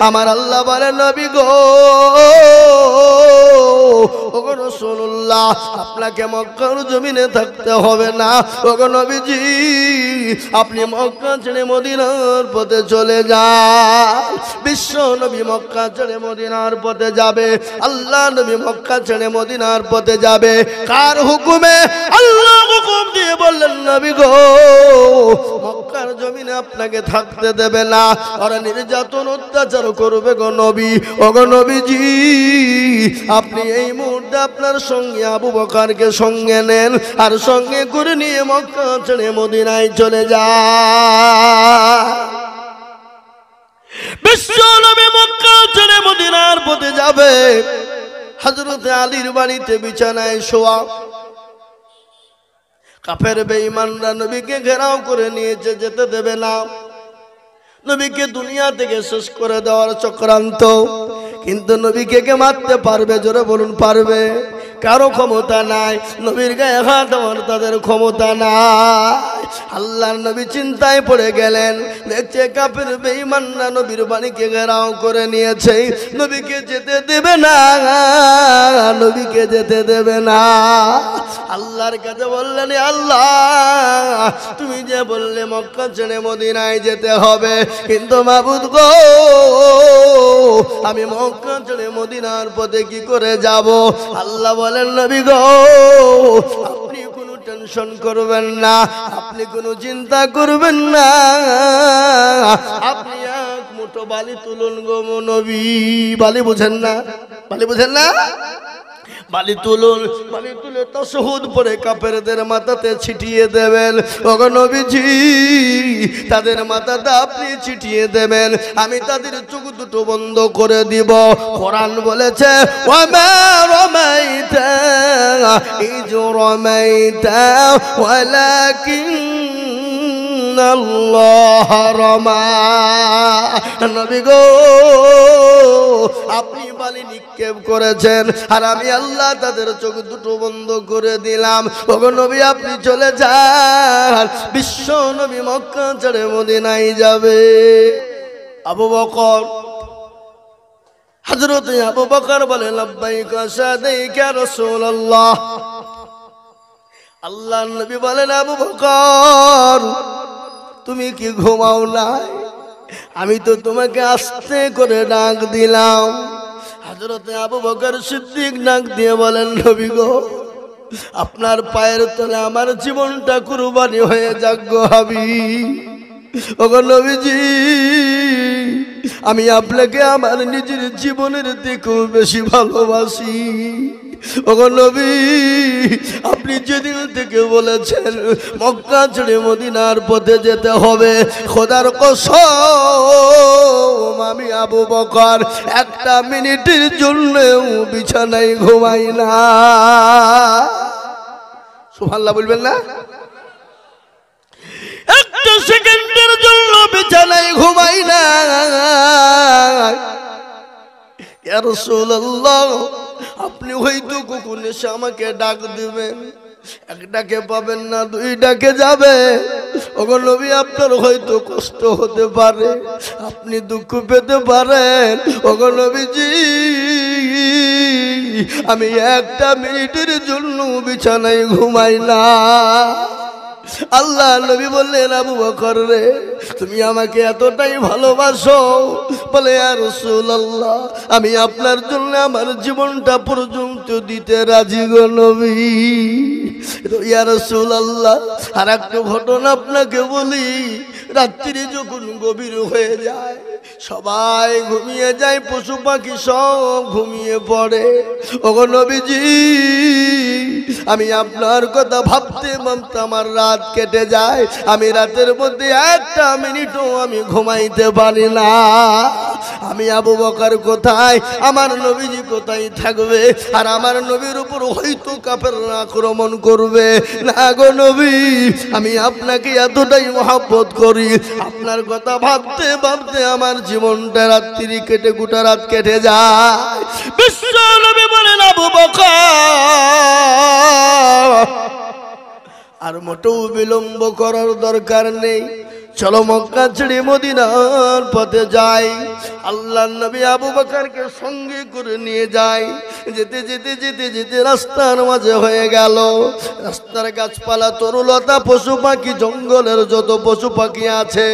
আমার আল্লাহ বলেন নবী গো ওগো রাসূলুল্লাহ আপনাকে মক্কার জমিনে থাকতে হবে না। ওগো নবীজি আপনি মক্কা ছেড়ে মদিনার পথে চলে যান। বিশ্ব নবী মক্কা ছেড়ে মদিনার পথে যাবে, আল্লাহ নবী মক্কা ছেড়ে মদিনার পথে যাবে। কার হুকুমে? আল্লাহ হুকুম দিয়ে বললেন নবী গো মক্কার জমিনে আপনাকে থাকতে দেবে না, ওরা নির্যাতন অত্যাচার করবে গো নবী। ওগো নবীজি আপনি এই মুহূর্তে আপনার সঙ্গে আবু বকরকে সঙ্গে নেন আর সঙ্গে করে নিয়ে মক্কা ছেড়ে মদিনায় চলে যান। বিশ্ব নবী মক্কা ছেড়ে মদিনার পথে যাবে। হযরত আলীর বাড়িতে বিছানায় শোয়া কাফের বেঈমানরা নবীকে ঘেরাও করে নিয়েছে, যেতে দেবে না। নবীকে দুনিয়া থেকে শেষ করে দেওয়ার চক্রান্ত। কিন্তু নবীকে কে মারতে পারবে? জোরে বলুন পারবে? কারো ক্ষমতা নাই। নবীর গায়ে হাত দেওয়ার তাদের ক্ষমতা নাই। আল্লাহর নবী চিন্তায় পড়ে গেলেন, দেখছে কাফের বেঈমানরা নবীর বাড়িকে ঘেরাও করে নিয়েছে, নবীকে যেতে দেবে না, নবীকে যেতে দেবে না। আল্লাহর কাছে বললেন আল্লাহ তুমি যে বললে মক্কা ছেড়ে মদিনায় যেতে হবে, কিন্তু মাবুদ গো আমি মক্কা ছেড়ে মদিনার পথে কি করে যাব? আল্লাহ বলেন নবী গো আপনি কোনো টেনশন করবেন না, আপনি কোনো চিন্তা করবেন না, আপনি এক মুঠো বালি তুলুন গো নবী। বালি বুঝেন না? বালি বুঝেন না? বালি তুলুন, বালি তুলে তাশহুদ পড়ে কাফেরদের মাথাতে ছিটিয়ে দেবেন। ওগো নবীজি তাদের মাথাতে আপনি ছিটিয়ে দেবেন, আমি তাদের চোখ দুটো বন্ধ করে দিব। কোরআন বলেছে ওয়ামা রামাইতা ইয রামাইতা ওয়ালাকিন আল্লাহ রামা। নবী গো আপনি বালি নিক্ষেপ করেছেন আর আমি আল্লাহ তাদের চোখ দুটো বন্ধ করে দিলাম। ওগো নবী আপনি চলে যান। বিশ্ব নবী মক্কা ছেড়ে মদিনায় যাবে। আবু বকর হযরত আবু বকর বলে লাব্বাইকা সাদাইকা রাসূলুল্লাহ। আল্লাহর নবী বলেন আবু বকর তুমি কি ঘুমাও নাই? আমি তো তোমাকে আস্তে করে ডাক দিলাম। হযরত আবু বকর সিদ্দিক ডাক দিয়ে বলেন নবী গো আপনার পায়ের তলে আমার জীবনটা কুরবানি হয়ে যাক গো হাবিব। ওগো নবীজি আমি আপনাকে আমার নিজের জীবনের থেকেও বেশি ভালোবাসি। ওগো নবী আপনি যেদিন থেকে বলেছেন মক্কা ছেড়ে মদিনার পথে যেতে হবে, খোদার কসম আমি আবু বকর একটা মিনিটের জন্যও বিছানায় ঘুমাই না। সুবহানাল্লাহ বলবেন না? একটা সেকেন্ডের জন্য বিছানায় ঘুমাই না। ইয়া রাসূলুল্লাহ আপনি হয়তো কখন এসে আমাকে ডাক দিবেন, এক ডাকে পাবেন না, দুই ডাকে যাবে। ওগো নবী আপনার হয়তো কষ্ট হতে পারে, আপনি দুঃখ পেতে পারেন। ওগো নবীজি আমি একটা মিনিটের জন্য বিছানায় ঘুমাই না। আল্লাহ নবী বললেন আবু বকর রে তুমি আমাকে এতটাই ভালোবাসো? বলে ইয়া রাসূলুল্লাহ আমি আপনার জন্য আমার জীবনটা পর্যন্ত দিতে রাজি গো নবী। ইয়া রাসূলুল্লাহ আর একটা ঘটনা আপনাকে বলি। রাত্রি যখন গভীর হয়ে যায় সবাই ঘুমিয়ে যায়, পশু পাখি সব ঘুমিয়ে পড়ে। ওগো নবীজি আমি আপনার কথা ভাবতে ভাবতে আমার রাত কেটে যায়, আমি রাতের মধ্যে একটা মিনিটও আমি ঘুমাইতে পারি না। আমি আবু বকর কোথায়, আমার নবীজি কোথায় থাকবে? আর আমার নবীর উপর হয়তো কাফেররা আক্রমণ করবে। না গো নবী আমি আপনাকে এতটাই মহব্বত করি, আপনার কথা ভাবতে ভাবতে আমার জীবনটা রাত্রি কেটে গোটা রাত কেটে যায়। বিশ্ব নবী বলেন আবু বকর আর মোটেও বিলম্ব করার দরকার নেই, চলো মক্কা ছেড়ে মদিনার পথে যাই। আল্লাহর নবী আবু বকরকে সঙ্গে করে নিয়ে যায়। যেতে যেতে যেতে যেতে রাস্তার মাঝে হয়ে গেল। রাস্তার গাছপালা, তরুলতা, পশু পাখি, জঙ্গলের যত পশু পাখি আছে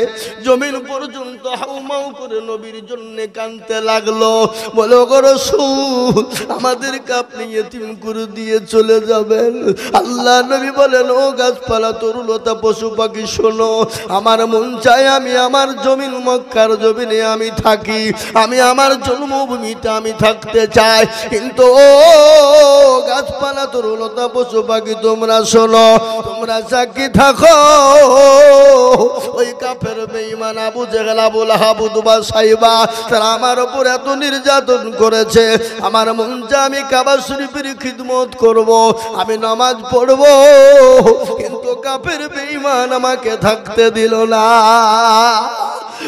জমিন পর্যন্ত হাউমাউ করে নবীর জন্য কাঁদতে লাগলো। বলো গো রাসূল, আমাদেরকে আপনি ইতিম করে দিয়ে চলে যাবেন? আল্লাহ নবী বলেন, ও গাছপালা, তরুলতা, পশু পাখি, শোনো, আমার মন চায় আমি আমার জমিন মক্কার জমিনে আমি থাকি, আমি আমার জন্মভূমিতে আমি থাকতে চাই। কিন্তু ও গাছপালা, তরুলতা, পশু পাখি, তোমরা শোনো, তোমরা সাক্ষী থাকো, ওই কাফের বেঈমান আবু জেহেল, আবু লাহাব, উতবা, সাইবা তারা আমার উপর এত নির্যাতন করেছে। আমার মন চায় আমি কাবা শরীফের খিদমত করব, আমি নামাজ পড়ব, কিন্তু কাফের বেঈমান আমাকে থাকতে দিল না।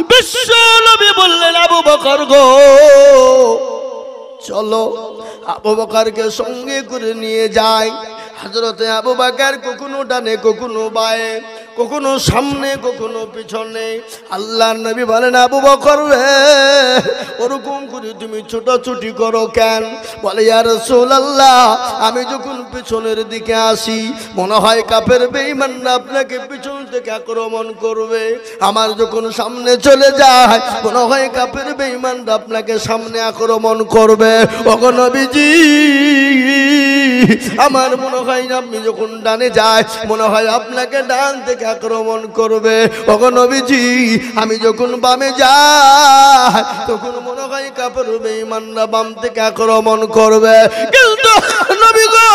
বিশ্ব নবী বললেন, আবু বকর গো চলো। আবু বকরকে সঙ্গে করে নিয়ে যায়। হযরতে আবু বকর কখনো ডানে কখনো বায়ে, কখনো সামনে কখনো পিছনে। আল্লাহর নবী বলেন, আবু বকর রে, ওরকম করে তুমি ছোটাছুটি করো কেন? বলে, ইয়া রাসূলুল্লাহ, আমি যখন পিছনের দিকে আসি মনে হয় কাফের বেঈমানরা আপনাকে পিছন থেকে আক্রমণ করবে, আমার যখন সামনে চলে যায় মনে হয় কাফের বেঈমানরা আপনাকে সামনে আক্রমণ করবে। ওগো নবীজি, আমার মনে হয় আপনি যখন ডানে যায় মনে হয় আপনাকে ডান থেকে আক্রমণ করবে। ওগো নবীজি, আমি যখন বামে যাই তখন মনে হয় কাফের বেঈমানরা বাম থেকে আক্রমণ করবে। কিন্তু নবী গো,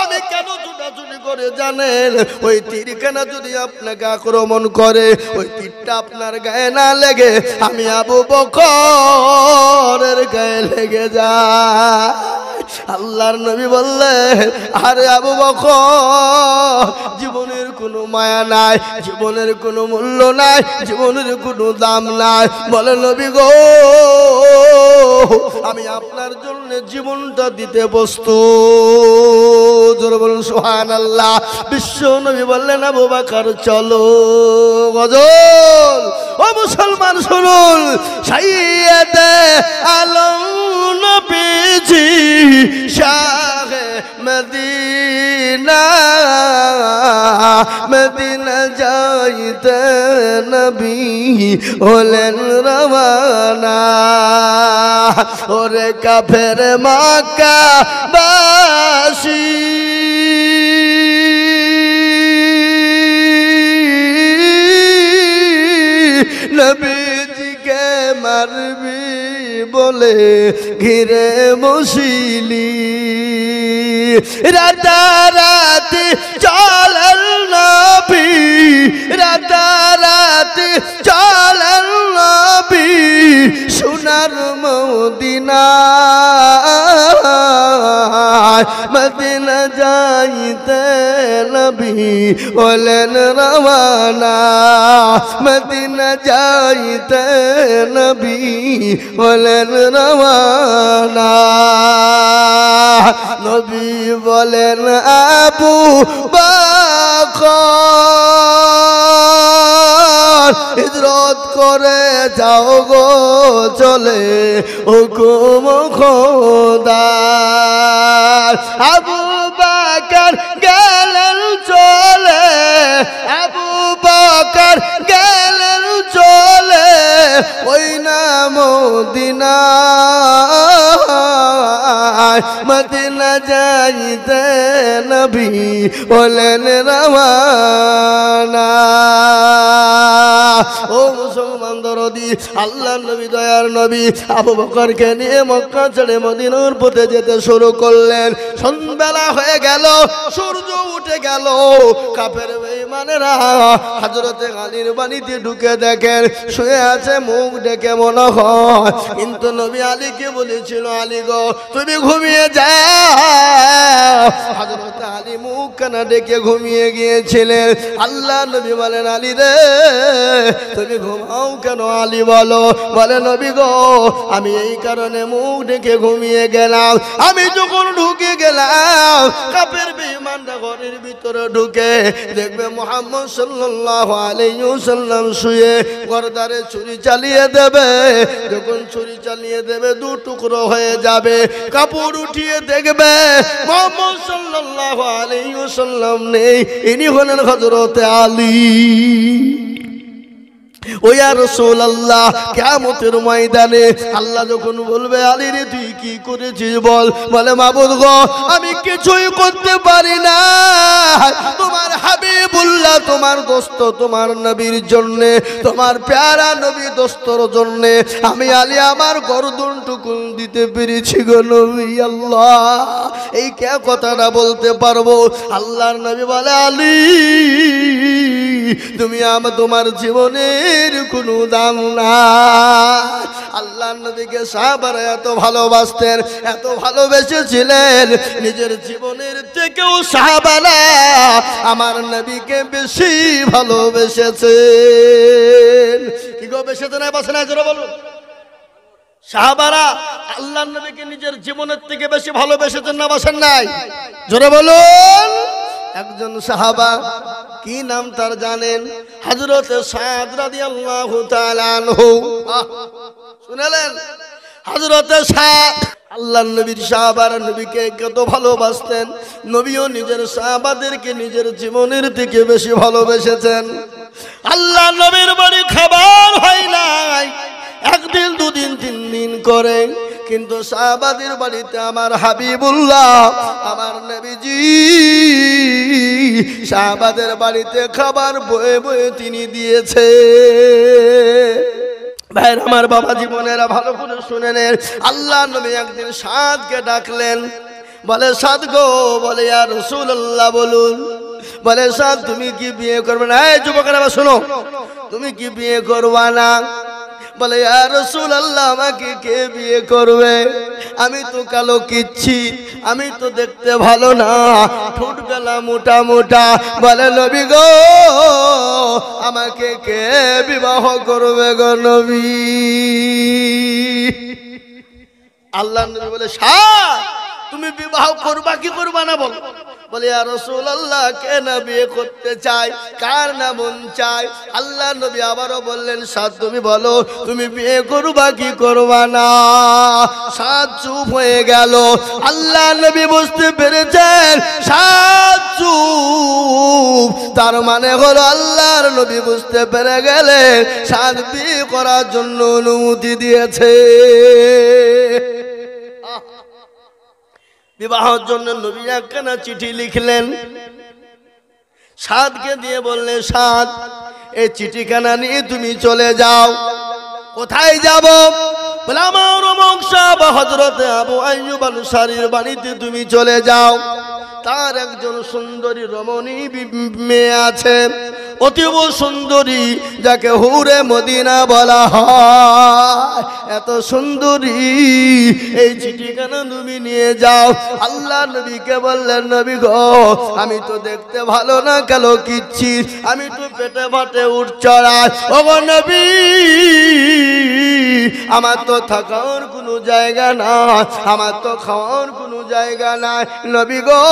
আমি কেন ছুটাছুটি করে জানেন? ওই তীরখানা যদি আপনাকে আক্রমণ করে, ওই তীরটা আপনার গায়ে না লেগে আমি আবু বকরের গায়ে লেগে যায়। আল্লাহর নবী বললেন, আরে আবু বকর, জীবনের কোনো মায়া নাই, জীবনের কোনো মূল্য নাই, জীবনের কোনো দাম নাই। বলে, নবী গো, আমি আপনার জন্য জীবনটা দিতে প্রস্তুত। জোরে বলুন সুবহানাল্লাহ। বিশ্ব নবী বললেন, আবু বকর চলো। গজল। ও মুসলমান শুনুন, সাইয়েদে আলম নবীজি শাহে মদিনা, মদিনা যাইতে নবী হলেন রওয়ানা। ওরে কাফের মক্কা বাসী, নবীজিকে মারবি বলে ঘিরে বসিলি, রাতারাতি চলেন নবী, রাতারাতি চলেন নবী সোনার মদিনায়, মদিনা যাইতে নবী হলেন রওয়ানা, মদিনা যাইতে নবী হলেন রওয়ানা। নবী বলেন, আবু বকর হিজরত করে যাও গো চলে হুকুম খোদার। আবু বকর গেলেন চলে, আবু বকর গেলেন চলে ওই না মদিনায়, মদিনা যাইতে নবী বলেন রওয়ানা। ও মুসলমান দরদি, আল্লাহ নবী দয়ার নবী আবু বকরকে নিয়ে মক্কা ছেড়ে মদিনার পথে যেতে শুরু করলেন। সন্ধ্যাবেলা হয়ে গেল, সূর্য উঠে গেল। কাফের বেঈমানেরা হযরতে আলীর বাড়িতে ঢুকে দেখেন শুয়ে আছে, মুখ ডেকে মনে হয়। কিন্তু নবী আলীকে বলেছিল, আলী গো তুমি ঘুমিয়ে যাও। হযরতে আলী মুখ কানা ডেকে ঘুমিয়ে গিয়েছিলেন। আল্লাহ নবী বলেন, আলী রে তুমি ঘুমাও কেন? আলী বলো, বলে নবী গো আমি এই কারণে মুখ ডেকে ঘুমিয়ে গেলাম, আমি যখন ঢুকে গেলাম কাফের বেঈমানরা ঘরের ভিতরে ঢুকে দেখবে মুহাম্মদ সাল্লাল্লাহু আলাইহি ওয়াসাল্লাম শুয়ে গর্দারে ছুরি চালিয়ে দেবে। যখন ছুরি চালিয়ে দেবে দু টুকরো হয়ে যাবে, কাপড় উঠিয়ে দেখবে মুহাম্মদ সাল্লাল্লাহু আলাইহি ওয়াসাল্লাম নেই, ইনি হলেন হযরত আলী। ও ইয়া রাসূলুল্লাহ, কিয়ামতের ময়দানে আল্লাহ যখন বলবে আলী রে তুই কি করেছিস বল, বলে মাবুদ গো আমি কিছুই করতে পারি না, তোমার হাবিবুল্লাহ তোমার দোস্ত তোমার নবীর জন্য, তোমার প্যারা নবী দোস্তর জন্য আমি আলী আমার গর্দনটুকু দিতে পেরেছি গো নবী। আল্লাহ এই কে কথাটা বলতে পারবো? আল্লাহর নবী বলে আলী তুমি তোমার জীবনের কোনো দাম না। আল্লাহর নবীকে সাহাবারা এত ভালোবাসতেন, এত ভালোবেসেছিলেন, নিজের জীবনের থেকেও সাহাবারা আমার নবীকে বেশি ভালোবেসেছেন। কি গো বেসেছে না বাসে না জোরে বলুন? সাহাবারা আল্লাহর নবীকে নিজের জীবনের থেকে বেশি ভালোবেসেছেন না বাসেন নাই? জোরে বলুন। একজন সাহাবা, কি নাম তার জানেন? হযরত সাদ রাদিয়াল্লাহু তাআলা আনহু। শুনলেন? হযরত সাদ আল্লাহর নবীর সাহাবারা নবীকে কত ভালোবাসতেন, নবীও নিজের সাহাবাদেরকে নিজের জীবনের থেকে বেশি ভালোবেসেছেন। আল্লাহর নবীর বাড়ি খাবার হয় নাই, একদিন দুদিন তিন দিন করে, কিন্তু সাহাবাদের বাড়িতে আমার হাবিবুল্লাহ আমার নবীজি সাহাবাদের বাড়িতে খাবার বয়ে বয়ে তিনি দিয়েছে। ভাইরা আমার, বাবা জীবনেরা ভালো করে শুনে নেন। আল্লাহ নবী একদিন সাদকে ডাকলেন, বলে সাদ গো, বলে ইয়া রাসূলুল্লাহ বলুন, বলে সাদ তুমি কি বিয়ে করবে না? এই যুবকেরা শোনো, তুমি কি বিয়ে করবা না? বলে ইয়া রাসূলুল্লাহ আমাকে কে বিয়ে করবে? আমি তো কালো কিচ্ছি, আমি তো দেখতে ভালো না, ঠোঁট গলা মোটা মোটা। বলে নবী গো আমাকে কে বিবাহ করবে গো নবী? আল্লাহ নবী বলে সাদ তুমি বিবাহ করবা কি করবা না বলো? বলে ইয়া রাসূলুল্লাহ কে না বিয়ে করতে চায়, কার না মন চায়? আল্লাহ নবী আবারও বললেন সাদ তুমি বলো তুমি বিয়ে করবা কি করবা না? সাদ চুপ হয়ে গেল। আল্লাহ নবী বুঝতে পেরেছেন সাদ চুপ, তার মানে হলো আল্লাহর নবী বুঝতে পেরে গেলেন সাদ বিয়ে করার জন্য অনুমতি দিয়েছে। বিবাহের জন্য নবী একখানা চিঠি লিখলেন, সাদকে দিয়ে বললেন সাদ এই চিঠিখানা নিয়ে তুমি চলে যাও। কোথায় যাব? বলে আমার অমুক সাহেব হযরত আবু আইয়ুব আনসারীর বাড়িতে তুমি চলে যাও, তার একজন সুন্দরী রমণী মেয়ে আছে, অতীব সুন্দরী, যাকে হুরে মদিনা বলা হয়, এত সুন্দরী, এই চিঠিখানা তুমি নিয়ে যাও। আল্লাহ নবীকে বললেন নবী গো আমি তো দেখতে ভালো না, কালো কিচ্ছি, আমি তো পেটে ভাটে উঠ চড়াই, ও গো নবী আমার তো থাকার কোনো জায়গা নাই, আমার তো খাওয়ার কোনো জায়গা নাই, নবী গো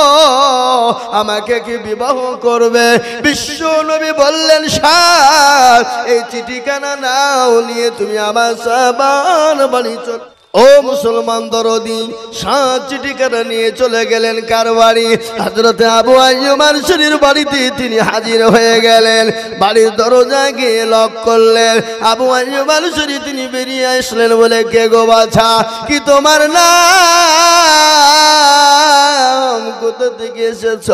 আমাকে কি বিবাহ করবে? বিশ্ব নবী বললেন সাদ এই চিঠিখানা নাও, নিয়ে তুমি আমার সাহাবার বাড়ি চল। ও মুসলমান দরদি, সাদ চিঠিখানা নিয়ে চলে গেলেন কার বাড়ি? হযরত আবু আইয়ুব আনসারীর বাড়িতে তিনি হাজির হয়ে গেলেন। বাড়ির দরজা গিয়ে লক করলেন। আবু আইয়ুব আনসারী তিনি বেরিয়ে আসলেন, বলে কে গো বাছা, কি তোমার নাম, কোথা থেকে এসেছ?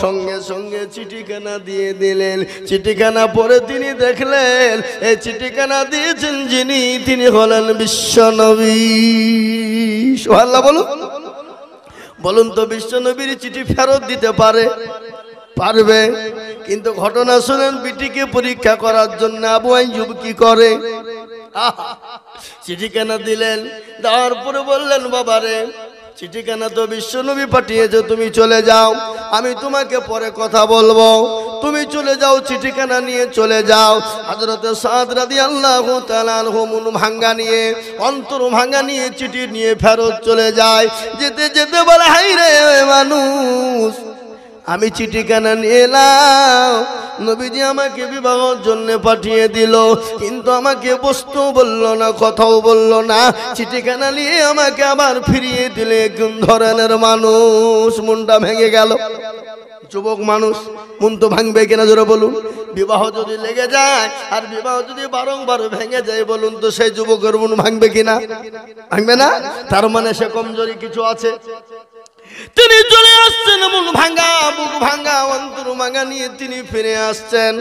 সঙ্গে সঙ্গে চিঠিখানা দিয়ে দিলেন। চিঠিখানা পড়ে তিনি দেখলেন এই চিঠিখানা দিয়েছেন যিনি, তিনি হলেন বিশ্ব নবী। সুবহানাল্লাহ বলুন। বলুন তো বিশ্ব নবীর চিঠি ফেরত দিতে পারবে? কিন্তু ঘটনা শুনেন, বিটিকে পরীক্ষা করার জন্য আবু আইয়ুব কি করে, চিঠিখানা দিলেন। দেওয়ার পরে বললেন বাবারে চিঠিখানা তো বিশ্ব নবী পাঠিয়েছে, তুমি চলে যাও, আমি তোমাকে পরে কথা বলবো, তুমি চলে যাও, চিঠিখানা নিয়ে চলে যাও। হযরত সাদ রাদিয়াল্লাহু তাআলা আনহু মন ভাঙ্গা নিয়ে, অন্তর ভাঙ্গা নিয়ে চিঠি নিয়ে ফেরত চলে যায়। যেতে যেতে বলে হাই রে মানুষ, আমি চিঠিখানা নিয়ে এলাম, নবীজি আমাকে বিবাহের জন্য পাঠিয়ে দিল, কিন্তু আমাকে বসতেও বললো না, কথাও বললো না, চিঠিখানা নিয়ে আমাকে আবার ফিরিয়ে দিলে। কোন ধরনের মানুষ? মনটা ভেঙে গেল। যুবক মানুষ, মন তো ভাঙবে কিনা জোরে বলুন? বিবাহ যদি লেগে যায় আর বিবাহ যদি বারংবার ভেঙে যায়, বলুন তো সেই যুবকের মন ভাঙবে কিনা? ভাঙবে না? তার মানে সে কমজোরি কিছু আছে। তিনি চলে আসছেন মন ভাঙা, বুক ভাঙা, অন্তর ভাঙা নিয়ে তিনি ফিরে আসছেন।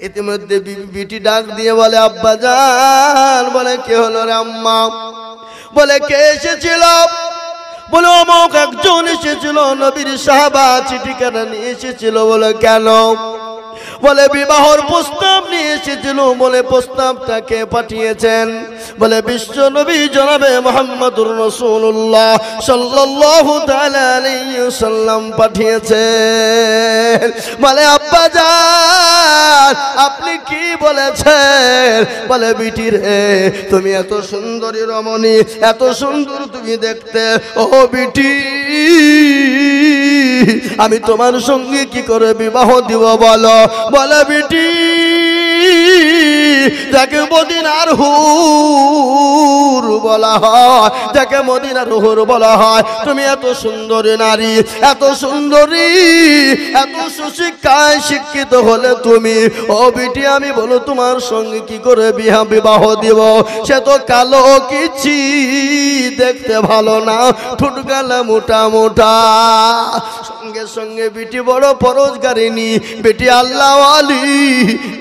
ইতিমধ্যে বিটি ডাক দিয়ে বলে, আব্বা জান। বলে কে হলো রে আম্মা? বলে কে এসেছিল? বলে অমুক একজন এসেছিল, নবীর সাহাবা, চিঠিখানা নিয়ে এসেছিল। বলে কেন? বলে বিবাহর প্রস্তাব নিয়ে এসেছিল। বলে প্রস্তাবটাকে পাঠিয়েছেন? বলে বিশ্ব নবী জনাবে মুহাম্মদুর রাসূলুল্লাহ সাল্লাল্লাহু তাআলা আলাইহি ওয়াসাল্লাম পাঠিয়েছেন। বলে আব্বা জান আপনি কি বলেছেন? বলে বিটি রে, তুমি এত সুন্দরী রমণী, এত সুন্দর তুমি দেখতে, ও বিটি আমি তোমার সঙ্গে কি করে বিবাহ দিব বলো? বলে বিটি যাকে মদিনার হুর বলা হয়, যাকে মদিনার হুর বলা হয়, তুমি এত সুন্দরী নারী, এত সুন্দরী, এত সুশিক্ষায় শিক্ষিত হলে তুমি, ও বিটি আমি বলো তোমার সঙ্গে কি করে বিবাহ দিব? সে তো কালো কিছি, দেখতে ভালো না, ঠোঁট গালা মোটা মোটা। সঙ্গে সঙ্গে বিটি বড় পরোজগারিনী, বিটি আল্লাহওয়ালি,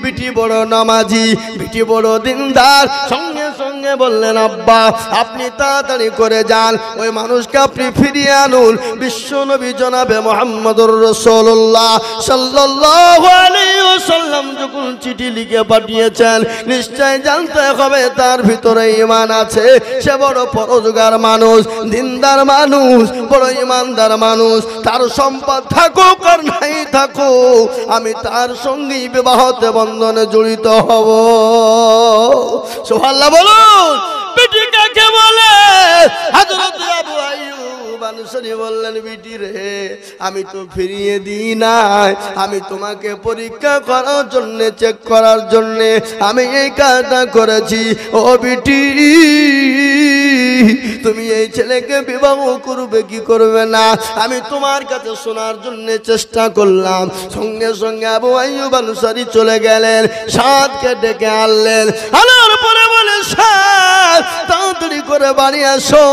বিটি বড় নামাজি, বিটি বড় দিনদার। সঙ্গে সঙ্গে বললেন আব্বা আপনি তাড়াতাড়ি করে যান, ওই মানুষকে আপনি ফিরিয়ে আনুন। বিশ্ব নবী জনাবে মুহাম্মদুর রাসূলুল্লাহ সাল্লাল্লাহু আলাইহি ওয়াসাল্লাম যখন চিঠি লিখে পাঠিয়েছেন, নিশ্চয় জানতে হবে তার ভিতরে ঈমান আছে। সে বড় পরোজগার মানুষ, দিনদার মানুষ, বড় ঈমানদার মানুষ। তার সম্পদ থাকুক আর নাই থাকুক, আমি তার সঙ্গেই বিবাহতে বন্ধনে জড়িত হব। সুবহানাল্লাহ বলুন। বিটি কাকে বলে? হযরত আবু আইয়ুব আনসারী বললেন, বিটি রে আমি তো ফিরিয়ে দিই নাই, আমি তোমাকে পরীক্ষা করার জন্য, চেক করার জন্য আমি এই কাজটা করেছি। ও বিটি তুমি এই ছেলেকে বিবাহ করবে কি করবে না, আমি তোমার কাছে শোনার জন্য চেষ্টা করলাম। সঙ্গে সঙ্গে আবু আইয়ুব আনসারী চলে গেলেন, সাদকে ডেকে আনলেন। আনার পরে বলে, সাদ তাড়াতাড়ি করে বাড়ি আসো,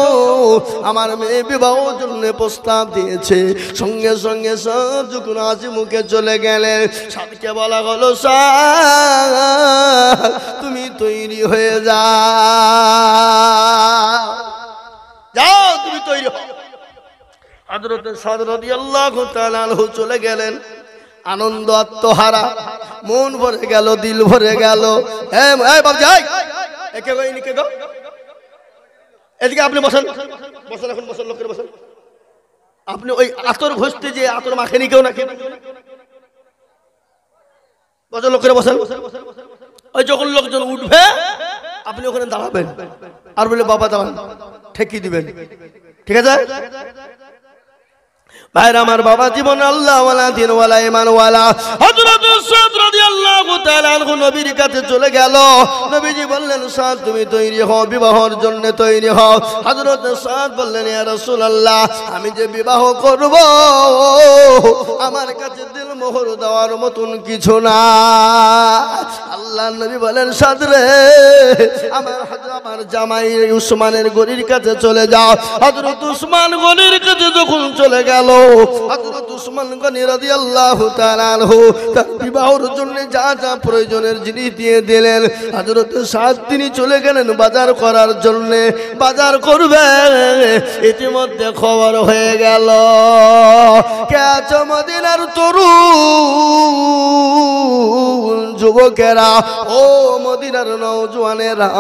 আমার মেয়ে বিবাহের জন্য প্রস্তাব দিয়েছে। সঙ্গে সঙ্গে সাদ যখন হাসি মুখে চলে গেলেন, সাদকে বলা হলো, সাদ তুমি তৈরি হয়ে যাও, তুমি তৈরি হও। হযরত সাদ রাদিয়াল্লাহু তাআলা আনহু চলে গেলেন, আনন্দ আত্মহারা, মন ভরে গেল, দিল ভরে গেল। এই বাবু যাই, একে গো ইনি কে গো, এদিকে আপনি বসেন, বসেন, এখন বসেন, লোকের বসেন। আপনি ওই আতর ঘষতে যে আতর মাখেনি কেউ নাকি? বসেন, লোকের বসেন। ওই যখন লোকজন উঠবে আপনি ওখানে দাঁড়াবেন আর বলে বাবা দাঁড়ান, ঠেকি দিবেন, ঠিক আছে? ভাইরা আমার, বাবা জীবন আল্লাহ ওয়ালা, দিন ওয়ালা, ঈমান ওয়ালা। হযরত সাদ রাদিয়াল্লাহু তাআলা আনহু নবীর কাছে চলে গেল। নবীজি বললেন, সাদ তুমি তৈরি হও, বিবাহের জন্য তৈরি হও। হযরত সাদ বললেন, ইয়া রাসূলুল্লাহ আমি যে বিবাহ করব আমার কাছে দিল মোহর দেওয়ার মতন কিছু না। আল্লাহর নবী বলেন, সাদ রে আমার জামাই উসমানের গনির কাছে চলে যাও। হযরত উসমান গনির কাছে যখন চলে গেল, হযরত উসমান গনি রাদিয়াল্লাহু তাআলা আনহু তার বিবাহের জন্য যা যা প্রয়োজনের জিনিস দিয়ে দিলেন। হযরত সাদ তিনি চলে গেলেন বাজার করার জন্য, বাজার করবে। ইতিমধ্যে খবর হয়ে গেল, কে আছো মদিনার তরুণ যুবকেরা, ও মদিনার নওজওয়ানেরা,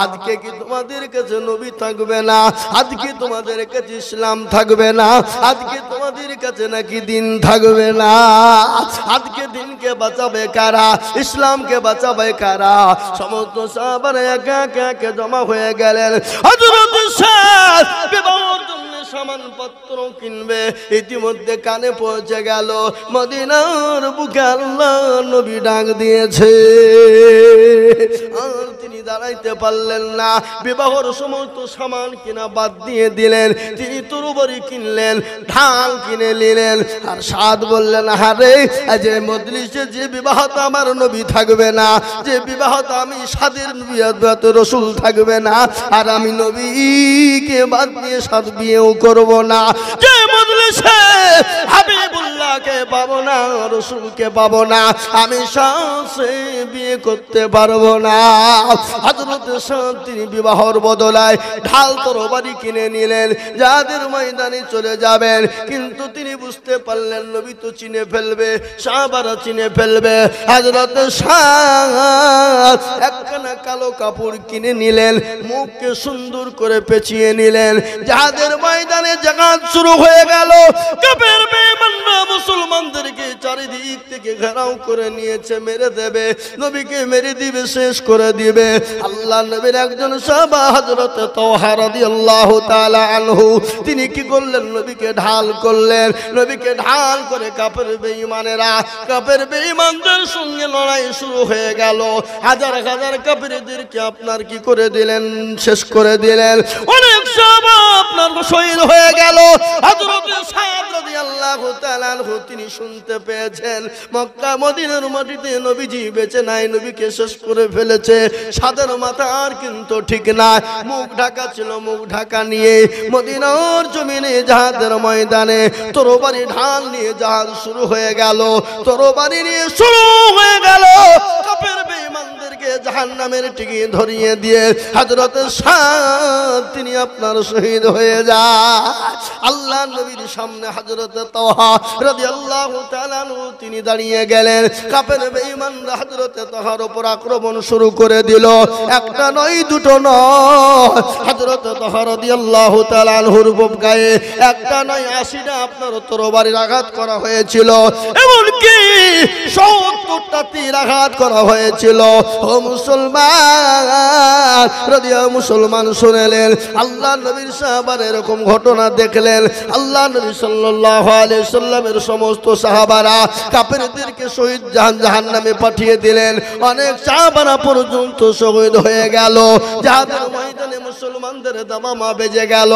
আজকে কি তোমাদের কাছে নবী থাকবে না? আজকে তোমাদের কাছে ইসলাম থাকবে না? আজকে তোমাদের কাছে নাকি দিন থাকবে না? আজকে দিনকে বাঁচাবে কারা? ইসলামকে বাঁচাবে কারা? সমস্ত সাহাবারা একে একে জমা হয়ে গেলেন। হযরত সাদ বিবাহের জন্য সামানপত্র কিনবে। ইতিমধ্যে কানে পৌঁছে গেল মদিনার বুকে আল্লাহ নবী ডাক দিয়েছে। আর তিনি দাঁড়াইতে পারলেন না, বিবাহর সমস্ত সামান কিনা বাদ দিয়ে দিলেন। তিনি তরবারি কিনলেন, ঢাল কিনে নিলেন। আর সাদ বললেন, আরে যে মজলিসে যে বিবাহতে আমার নবী থাকবে না, যে বিবাহতে আমি সাদের রসুল থাকবে না, আর আমি নবীকে বাদ দিয়ে সাদ বিয়েও করব না, যে মজলিসে হাবিবুল্লাহকে পাবো না, রসুলকে পাবো না, আমি সাথে বিয়ে করতে পারবো না। হযরত সাদ তিনি বিবাহর বদলায় ঢাল তরবারি কিনে নিলেন, যাদের ময়দানে চলে যাবেন। কিন্তু তিনি বুঝতে পারলেন নবী তো চিনে ফেলবে, সাহাবারা চিনে ফেলবে। হযরত সাদ একখানা কালো কাপড় কিনে নিলেন, মুখকে সুন্দর করে পেঁচিয়ে নিলেন। যাদের ময়দানে জাগাত শুরু হয়ে গেল, কাফের বেঈমানরা মুসলমানদেরকে চারিদিক থেকে ঘেরাও করে নিয়েছে, মেরে দেবে, নবীকে মেরে দিবে, শেষ করে দিবে। আল্লাহ নবীর একজন সাহাবা হযরত তালহা রাদিয়াল্লাহু তাআলা আনহু, তিনি কি করলেন, নবীকে ঢাল করলেন। নবীকে ঢাল করে কাফের বেঈমানেরা, কাফের বেঈমানদের সঙ্গে লড়াই শুরু হয়ে গেল। হাজার হাজার কাফেরদেরকে আপনার কি করে দিলেন, শেষ করে দিলেন। অনেক সাহাবা আপনার শহীদ হয়ে গেল। হযরত সাদ রাদিয়াল্লাহু তাআলা আনহু তিনি শুনতে পেয়েছেন মক্কা মদিনার মাটিতে নবীজি বেঁচে নাই, নবীকে শেষ করে ফেলেছে। সাদের মাথা আর কিন্তু ঠিক না, মুখ ঢাকা ছিল, মুখ ঢাকা নিয়ে মদিনার জমিনে জাহাজের ময়দানে তরবারি ঢাল নিয়ে জাহাজ শুরু হয়ে গেল, তরবারি নিয়ে শুরু হয়ে গেল। কাফের বেঈমানদেরকে জাহান্নামের টিকি ধরিয়ে দিয়ে হযরত সাদ তিনি আপনার শহীদ হয়ে যায়। আল্লাহ নবীর সামনে হযরত তালহা রাদিয়াল্লাহু তাআলা আনহু তিনি দাঁড়িয়ে গেলেন। কাফের বেঈমানরা হযরত তালহার উপর আক্রমণ শুরু করে দিল। একটা নয়, দুটো নয়, হযরত তালহা রাদিয়াল্লাহু তাআলা আনহুর গায়ে একটা নয় 80টা আপনার তরবারির আঘাত করা হয়েছিল, এমনকি 70টা তীর আঘাত করা হয়েছিল। ও মুসলমান, মুসলমান শুনেলেন, আল্লাহ নবীর সাহাবারা এরকম ঘটনা দেখলেন। আল্লাহ নবী সাল্লাল্লাহু আলাইহি সাল্লামের সমস্ত সাহাবারা কাফেরদেরকে শহীদ জাহান্নামে পাঠিয়ে দিলেন। অনেক সাহাবারা পর্যন্ত শহীদ হয়ে গেল। যাদের ময়দানে মুসলমানদের দামামা বেজে গেল।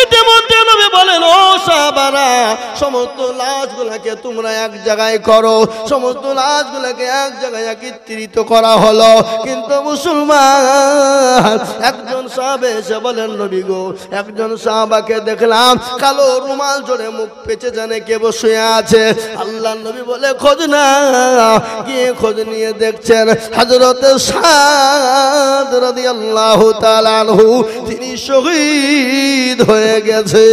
ইতিমধ্যে নবী বলেন, ও সাহাবারা, সমস্ত লাশগুলোকে তোমরা এক জায়গায় করো। সমস্ত লাশগুলোকে এক জায়গায় একত্রিত করা হলো। কিন্তু মুসলমান একজন সাহাবা এসে বলেন, নবী গো, একজন সাহাবাকে দেখলাম কালো রুমাল জড়ে মুখ পেঁচে জানে কে বসে আছে। আল্লাহ নবী বলে, খোঁজ না। গিয়ে খোঁজ নিয়ে দেখছেন হযরত সাদ রাদিয়াল্লাহু তাআলা আনহু তিনি শহীদ হয়ে গেছে।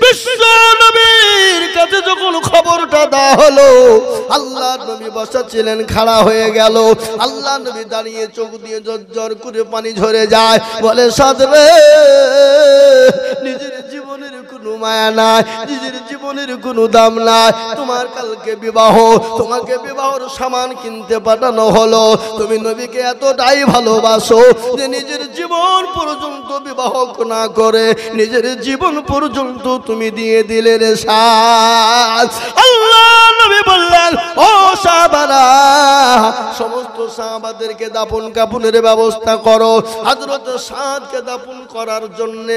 বিশ্ব নবীর কাছে যখন খবরটা দেওয়া হলো, আল্লাহ নবী বসা ছিলেন, খাড়া হয়ে গেল। আল্লাহ নবী দাঁড়িয়ে চোখ দিয়ে ঝরঝর করে পানি ঝরে যায়। বলে, সাদ রে, নিজের জীবনের কোনো মায়া নাই, নিজের জীবনের কোনো দাম নাই। তোমার কালকে বিবাহ, তোমাকে বিবাহর সামান কিনতে পাঠানো হলো। তুমি নবীকে এতটাই ভালোবাসো যে নিজের জীবন পর্যন্ত বিবাহ না করে নিজের জীবন পর্যন্ত তুমি দিয়ে দিলে রে সাদ। আল্লাহ নবী বললেন, ও সাহাবারা, সমস্ত সাহাবাদেরকে দাফন কাফনের ব্যবস্থা করো। হযরত সাদকে দাফন করার জন্য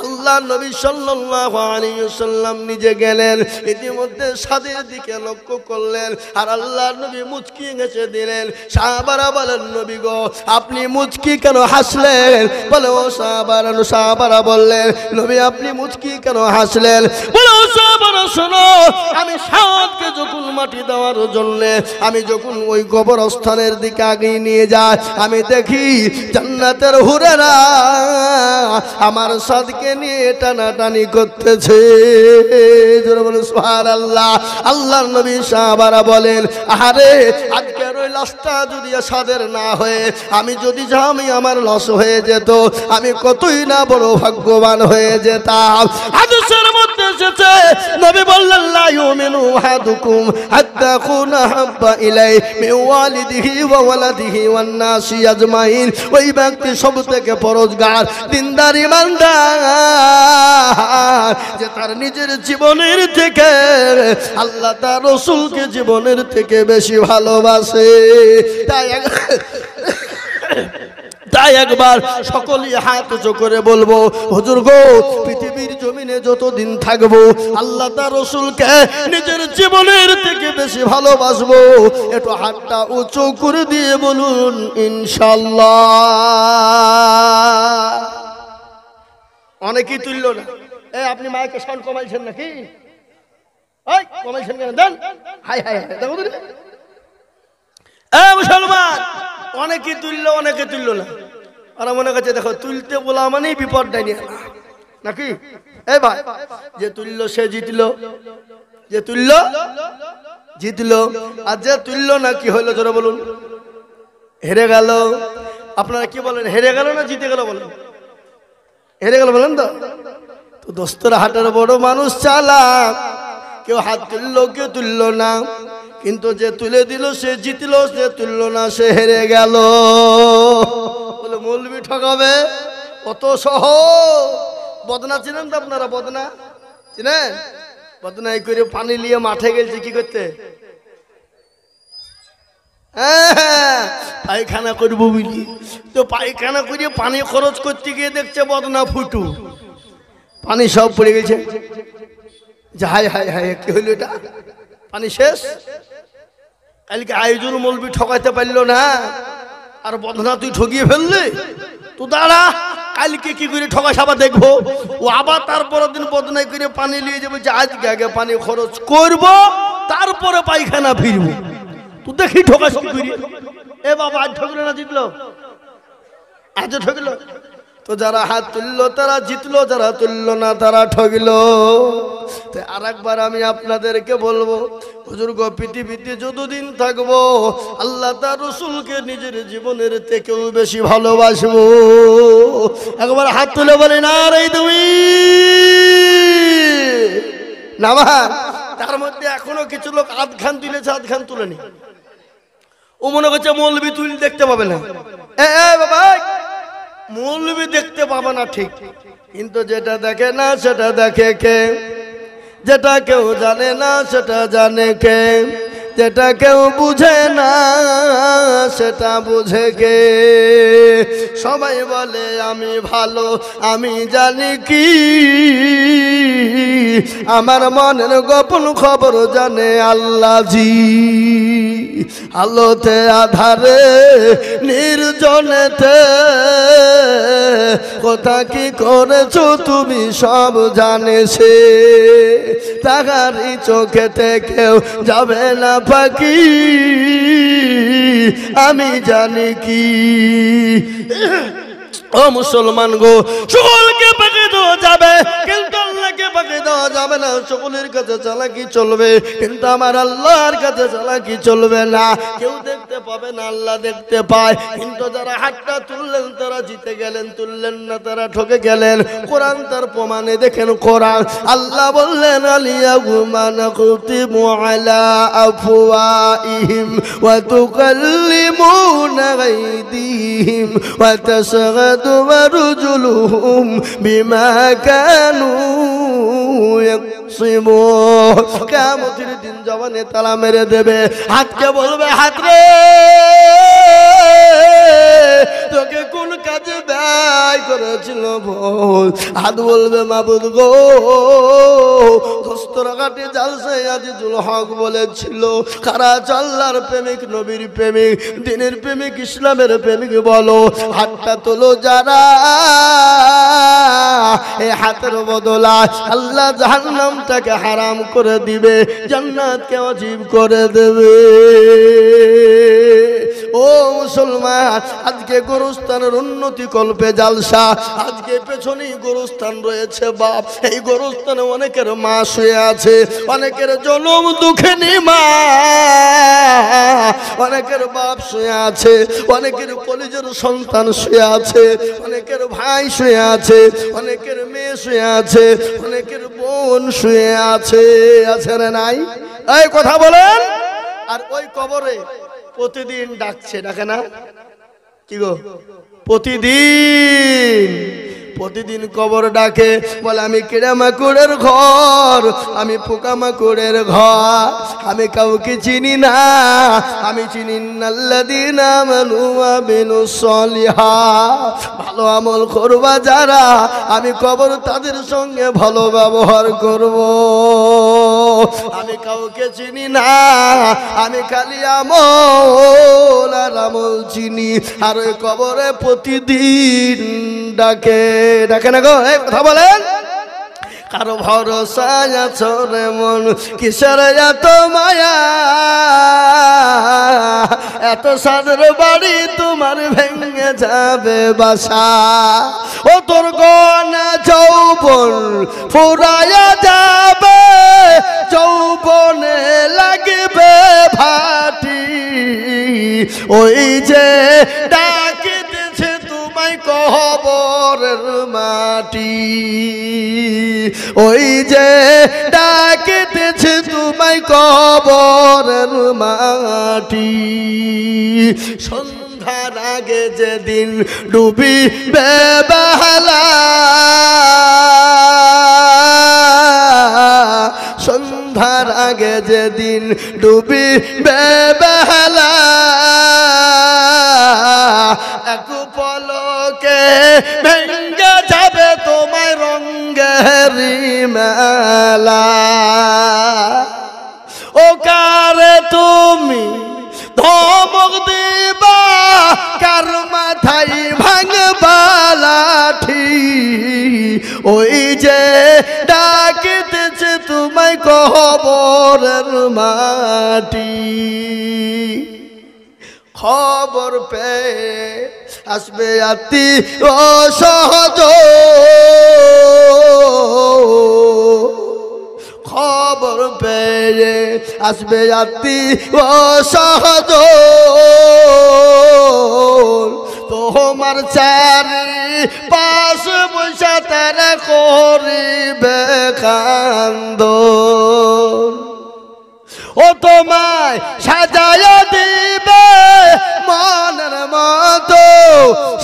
আল্লাহ নবী সাল্লাল্লাহু আলাইহি ওয়াসাল্লাম নিজে গেলেন। ইতিমধ্যে সাদের দিকে লক্ষ্য করলেন, আর আল্লাহ নবী মুচকি হেসে দিলেন। সাহাবারা বলেন, নবী গো, আপনি মুচকি কেন হাসলেন? বলে, ও সাহাবারা বললেন, নবী আপনি মুচকি কেন হাসলেন? বলে, ও সাহাবারা শোনো, আমি সাদকে যখন মাটি দেওয়ার জন্য আমি যখন ওই কবরস্থানের দিকে আগিয়ে নিয়ে যাই, আমি দেখি জান্নাতের হুরেরা আমার সাদকে নিয়ে টানাটানি করতেছে। জোরে বলে সুবহানাল্লাহ। আল্লাহর নবী সাহাবারা বলেন, আরে আজকের ওই লাশটা যদি সাদের না হয়ে আমি যদি আমি আমার লস হয়ে যেত, আমি কতই না বড় ভাগ্যবান হয়ে যেতাম। হাদিসের মধ্যে এসেছে নবী বললেন লা ইউমিনু আহাদুকুম হাত্তা কুনা হাব্বা ইলাই মিন ওয়ালিদিহি ওয়া ওয়ালাদিহি ওয়ান নাসি আজমাইন। ওই ব্যক্তি সবথেকে পরহেজগার দিনদার ঈমানদার যে তার নিজের জীবনের থেকে আল্লাহ তার রাসূলকে জীবনের থেকে বেশি ভালোবাসে। তাই একবার সকলেই হাত উঁচু করে বলবো, হুজুর গো, পৃথিবীর জমিনে যতদিন থাকবো আল্লাহ তার রাসূলকে নিজের জীবনের থেকে বেশি ভালোবাসবো। একটু হাতটা উঁচু করে দিয়ে বলুন ইনশাআল্লাহ। অনেকেই তুলল না। আপনি মাইকে সাউন্ড কমাইছেন নাকি? কমাইছেন কেন? দেন হাই হাই হাই দেখো তো মুসলমান, অনেকে তুলল অনেকে তুলল না। আর মনে করছে দেখো তুলতে বলা মানেই বিপদ ডাইনি নাকি? ভাই যে তুলল সে জিতলো, যে তুলল জিতলো, আর যে তুলল না কি হইলো জোরে বলুন? হেরে গেল। আপনারা কি বলেন, হেরে গেল না জিতে গেল বলেন? হেরে গেল বলেন তো। তো দোস্তরা হাটের বড় মানুষ চালাক, কেউ হাত তুললো কেউ তুললো না, কিন্তু যে তুলে দিল সে জিতলো, যে তুললো না সে হেরে গেল। বলে মৌলবি ঠকাবে অত সহজ? বদনা চিনেন তো আপনারা? বদনা চিনেন? বদনা এই করে পানি নিয়ে মাঠে গেছে কি করতে? পায়খানা করবো বুঝলি, তো পায়খানা করে পানি খরচ করতে গিয়ে দেখছে বদনা ফুটু, পানি সব পড়ে গেছে। হাই হাই হাই কি হইল এটা? পানি শেষ। কালকে আয়োজন মৌলবি ঠকাইতে পারলো না, আর বদনা তুই ঠকিয়ে ফেললি। তো দাঁড়া, কালকে কি করে ঠকাস আবার দেখবো। ও আবার তারপরের দিন বদনাই করে পানি নিয়ে যাবো, যে আজকে আগে পানি খরচ করবো তারপরে পায়খানা ফিরবো। তুই দেখি ঠকাস কি করি। বাবা আজ ঠকলো না জিতলো? আজ ঠকলো। তো যারা হাত তুললো তারা জিতলো, যারা তুললো না তারা ঠকলো। আর একবার আমি আপনাদেরকে বলবো, হুজুর গো, পৃথিবীতে যতদিন থাকবো আল্লাহ তার রাসূলকে নিজের জীবনের থেকেও বেশি ভালোবাসবো। একবার হাত তুলে বলে না রে তুমি নামা। তার মধ্যে এখনো কিছু লোক আধখান তুলেছে, আধখান তুলেনি। ও মনে করছে মৌলবি তুই দেখতে পাবে না। বাবা, মৌলবি দেখতে পাবে না ঠিক, কিন্তু যেটা দেখে না সেটা দেখে কে? যেটা কেউ জানে না সেটা জানে কে? যেটা কেউ বুঝে না সেটা বুঝে কে? সবাই বলে আমি ভালো, আমি জানি কি, আমার মনের গোপন খবর জানে আল্লাহ জি। আলোতে আধারে নির্জনেতে কথা কি করেছো তুমি সব জানে সে। তাহারি চোখেতে কেউ যাবে না পাখি, আমি জানি কি। ও মুসলমান গো, সকলকে পাকে দেওয়া যাবে কিন্তু আল্লাহকে পাকে দেওয়া যাবে না। সকলের কাছে চালাকি চলবে কিন্তু আমার আল্লাহর কাছে চালাকি চলবে না। কেউ দেখতে পাবে না, আল্লাহ দেখতে পায়। কিন্তু যারা হাতটা তুললেন তারা জিতে গেলেন, তুললেন না তারা ঠকে গেলেন। কোরআন তার প্রমাণে দেখেন, কোরআন আল্লাহ বললেন আলিয়াহুমা নাকুতিমু আলা আফওয়াইহিম ওয়া তুকাল্লিমুনা আইদিহিম ওয়া তাশহাদু ওয়ারজুলুহুম বিমা কানু ইয়াকসিবুন। কিয়ামতের দিন জবানে তালা মেরে দেবে, হাতকে বলবে হাত রে তোকে কোন কাজে ব্যয় করেছিল বল। হাত বলবে মাবুদ গো, দস্তরঘাটে জালসায় আজিজুল হক বলেছিল কারা আল্লাহর প্রেমিক, নবীর প্রেমিক, দিনের প্রেমিক, ইসলামের প্রেমিক বলো। হাতটা তোলো যারা, এই হাতের বদলা আল্লাহ জাহান্নামটাকে হারাম করে দিবে, জান্নাতকে ওয়াজিব করে দেবে। ও মুসলমান, আজকে গোরস্থানের উন্নতি কল্পে জালসা, আজকে পেছনেই গোরস্থান রয়েছে বাপ। এই গোরস্থানে অনেকের মা শুয়ে আছে, অনেকের জনম দুঃখিনী মা, অনেকের বাপ শুয়ে আছে, অনেকের কলেজের সন্তান শুয়ে আছে, অনেকের ভাই শুয়ে আছে, অনেকের মেয়ে শুয়ে আছে, অনেকের বোন শুয়ে আছে। আছে না নাই? এই কথা বলেন। আর ওই কবরে প্রতিদিন ডাকছে, ডাকে না? কি গো, প্রতিদিন কবর ডাকে, বলে আমি কিড়ামাকুড়ের ঘর, আমি পোকামাকুড়ের ঘর, আমি কাউকে চিনি না, আমি চিনি আল্লাযীনা আমানু ওয়া আমিলুস সলিহাত। ভালো আমল করবা যারা, আমি কবর তাদের সঙ্গে ভালো ব্যবহার করব। আমি কাউকে চিনি না, আমি খালি আমল আর আমল চিনি। আর ওই কবরে প্রতিদিন ডাকে, ডাকে না গো? এই কথা বলেন। কারো ভরসা আছো রে মন, কিসের এত মায়া, এত সাদের বাড়ি তোমার ভেঙে যাবে বাসা। ও তোর গনা যৌবন ফুরায়া যাবে, যৌবনে লাগবে ভাটি, ওই যে ডাকিতেছে তোমায় কবরের মাটি, ওই যে ডাকিতেছে তোমায় কবরের মাটি। সন্ধ্যার আগে যেদিন ডুবিবে বেলা, সন্ধ্যার আগে যেদিন ডুবিবে বেলা, এক পলকে ভেঙ্গে যাবে তোমায় রঙ্গের মেলা। ও কারে তুমি ধমক দিবা, কার মাথায় ভাঙবা লাঠি, ওই যে ডাকিতেছে তোমায় কবরের মাটি। খবর পেয়ে আসবে আতি অসহজ, খবর পেয়ে আসবে আতি অসহজ, তোমার চারি পাশ বৈশা তারা করিবে কান্দন। ও তোমায় সাজায়া দিবে মনের মতো,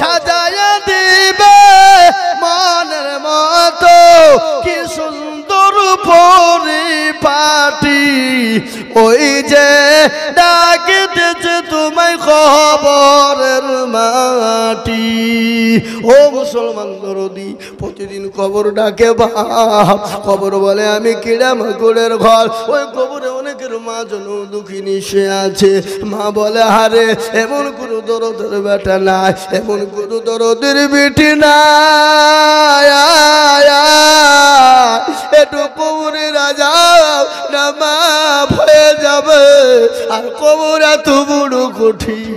সাজায়া দিবে মনের মতো, কি সুন্দর পরিপাটি, ওই যে ডাকিতেছে তোমায় কবরের মাটি। ও মুসলমান দরদি, প্রতিদিন কবর ডাকে বাপ। কবর বলে আমি কিড়ামাকুড়ের ঘর। ওই কবরে অনেকের মা জন দুঃখিনী সে আছে। মা বলে হারে এমন কোনো দরদের বেটা নাই, এমন কোনো দরদের বেটি নাই, একটু কবরে রাজা নামা হয়ে যাবে। আর কবর এত বড় কঠিন।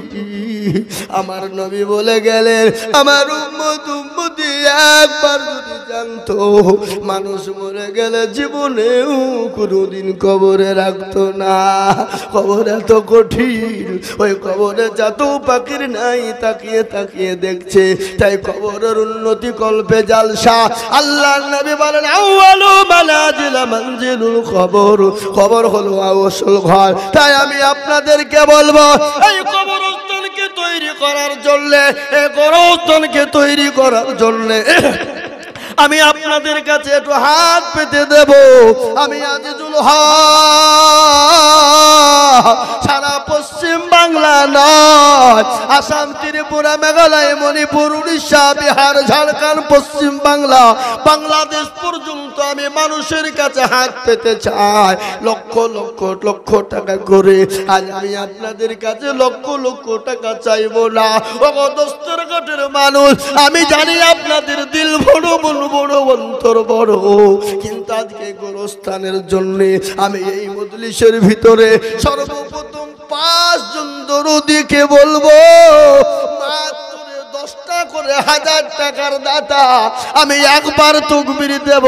আমার নবী বলে গেলেন, আমার উম্মত উম্মতি একবার যদি জানতো মানুষ মরে গেলে জীবনেও কোনোদিন কবরে রাখতো না। কবর এত কঠিন, ওই কবরে যত পাখির নাই তাকিয়ে তাকিয়ে দেখছে। তাই কবরের উন্নতি কল্পে জালসা। আল্লাহর নবী বলেন আউয়ালু মানাজিলা মানজিলুল কবর, কবর হলো আসল ঘর। তাই আমি আপনাদেরকে বলবো এই কবরস্থানকে তৈরি করার জন্য, এই কবরস্থানকে তৈরি করার জন্য আমি আপনাদের কাছে একটু হাত পেতে দেব। আমি আজিজুল হক সারা পশ্চিম বাংলা নয়, আসাম, ত্রিপুরা, মেঘালয়, মণিপুর, উড়িষ্যা, বিহার, ঝাড়খণ্ড, পশ্চিম বাংলা, বাংলাদেশ পর্যন্ত আমি মানুষের কাছে হাত পেতে চাই। লক্ষ লক্ষ লক্ষ টাকা করে। আজ আমি আপনাদের কাছে লক্ষ লক্ষ টাকা চাইবো না। ও দোস্তর ঘাটের মানুষ, আমি জানি আপনাদের দিল বড় বড় বড়, অন্তর বড়, কিন্তু আজকে গোরস্থানের জন্য আমি এই মজলিসের ভিতরে সর্বপ্রথম 5 জন দরদিকে বলবো মাত্র 10টা করে 1000 টাকার দাতা আমি একবার তাকবীর দেব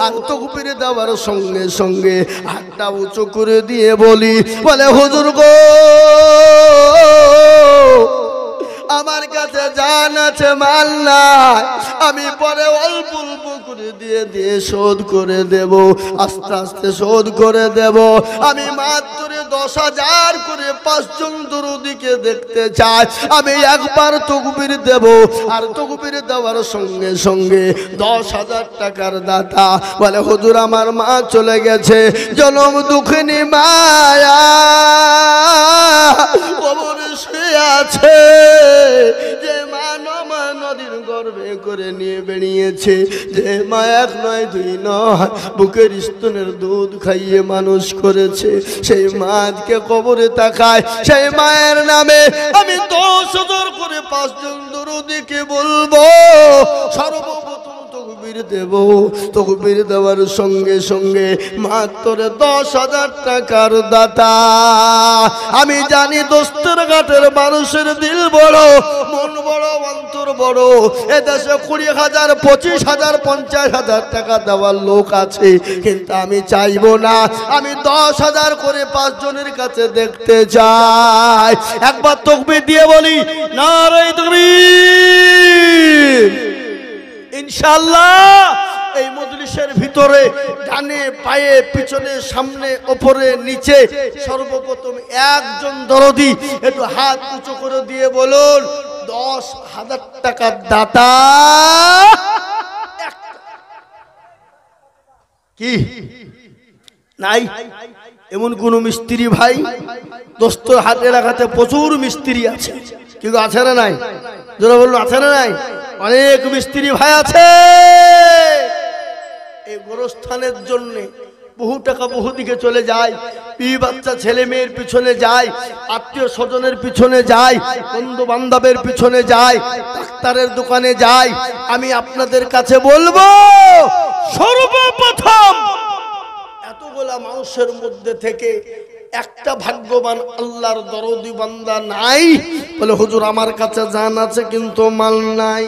আর তাকবীর দেওয়ার সঙ্গে সঙ্গে হাতটা উঁচু করে দিয়ে বলে হুজুর গো আমার কাছে জান আছে মাল নাই আমি পরে অল্প অল্প করে দিয়ে শোধ করে দেব আস্তে আস্তে শোধ করে দেব আমি মাত্র 10,000 করে 5 জন দরদিকে দেখতে চাই আমি একবার তাকবীর দেব আর তাকবীর দেওয়ার সঙ্গে সঙ্গে 10,000 টাকার দাতা বলে হুজুর আমার মা চলে গেছে জনম দুঃখিনী মায়া কবরে শুয়ে আছে যে মা নদীর গর্ভে করে নিয়ে বেরিয়েছে যে মা 1 নয় 2 নয় বুকের স্তনের দুধ খাইয়ে মানুষ করেছে সেই মাকে কবরে তাকায় সেই মায়ের নামে আমি 10,000 করে 5 জন দরদিকে বলবো সর্বপ্রথম তাকবীর দেব তাকবীর দেওয়ার সঙ্গে সঙ্গে মাত্র 10,000 টাকার দাতা আমি জানি দোস্তের ঘাটের মানুষের দিল বড় মন বড় অন্তর বড় এদেশে 20,000 25,000 50,000 টাকা দেওয়ার লোক আছে কিন্তু আমি চাইবো না আমি 10,000 করে 5 জনের কাছে দেখতে চাই একবার তাকবীর দিয়ে বলি নারে তাকবীর ইনশাআল্লাহ এই মজলিসের ভিতরে ডানে পায়ে পিছনে সামনে উপরে নিচে সর্বপ্রথম একজন দরদি একটু হাত উঁচু করে দিয়ে বলুন 10,000 টাকার দাতা কি নাই এমন কোন মিস্ত্রি ভাই দোস্তর হাতে লাগাতে প্রচুর মিস্ত্রি আছে কিন্তু আছে না নাই যারা বলুন আছে না নাই অনেক মিস্ত্রি ভাই আছে এই গোরস্থানের জন্য বহু টাকা বহু দিকে চলে যায় বিবি বাচ্চা ছেলে মেয়ের পিছনে যায় আত্মীয় স্বজনের পিছনে যায় বন্ধু বান্ধবের পিছনে যায় ডাক্তারের দোকানে যায় আমি আপনাদের কাছে বলবো সর্বপ্রথম এতগুলা মানুষের মধ্যে থেকে একটা ভাগ্যবান আল্লাহর দরদি বান্দা নাই বলে হুজুর আমার কাছে জান আছে কিন্তু মাল নাই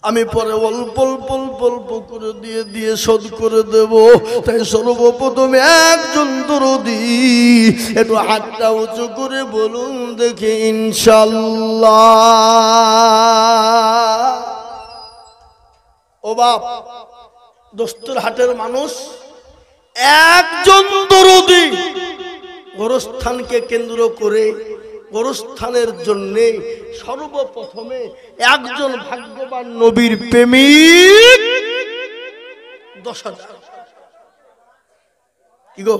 আমি পরে অল্প অল্প অল্প করে দিয়ে শোধ করে দেব তাই সর্বপ্রথম একজন দরদি একটু হাতটা উঁচু করে বলুন দেখি ইনশাআল্লাহ ও বাপ দোস্তের হাটের মানুষ একজন দরদি গোরস্থানকে কেন্দ্র করে গোরস্থানের জন্য সর্বপ্রথমে একজন ভাগ্যবান নবীর প্রেমিক 10,000 কি গো